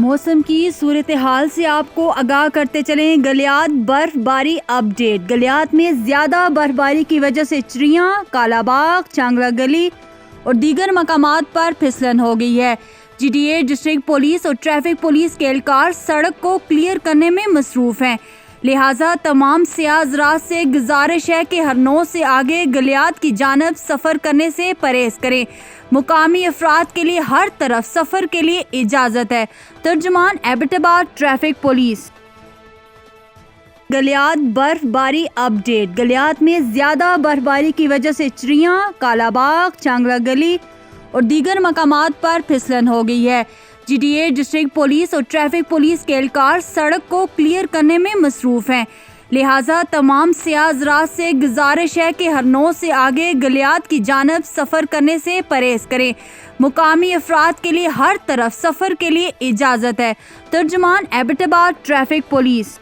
मौसम की सूरत हाल से आपको आगाह करते चलें। गलियात बर्फबारी अपडेट। गलियात में ज्यादा बर्फबारी की वजह से चिड़ियाँ, कालाबाग, चांगला गली और दीगर मकामात पर फिसलन हो गई है। GTA डिस्ट्रिक्ट पुलिस और ट्रैफिक पुलिस के एहलकार सड़क को क्लियर करने में मसरूफ हैं, लिहाजा तमाम सियाह हज़रात से गुजारिश है कि हरनौ से आगे गलियात की जानब सफ़र करने से परहेज करें। मुकामी अफराद के लिए हर तरफ सफ़र के लिए इजाज़त है। तर्जुमान एबटाबाद ट्रैफिक पुलिस। गलियात बर्फबारी अपडेट। गलियात में ज्यादा बर्फबारी की वजह से चिड़ियाँ, कालाबाग, चांगला गली और दीगर मकामात पर फिसलन हो गई है। GTA डिस्ट्रिक्ट पुलिस और ट्रैफिक पुलिस के एहलकार सड़क को क्लियर करने में मसरूफ हैं, लिहाजा तमाम सियाह हज़रात से गुजारिश है कि हरनौ से आगे गलियात की जानब सफ़र करने से परहेज करें। मुकामी अफराद के लिए हर तरफ सफ़र के लिए इजाज़त है। तर्जुमान एबटाबाद ट्रैफिक पुलिस।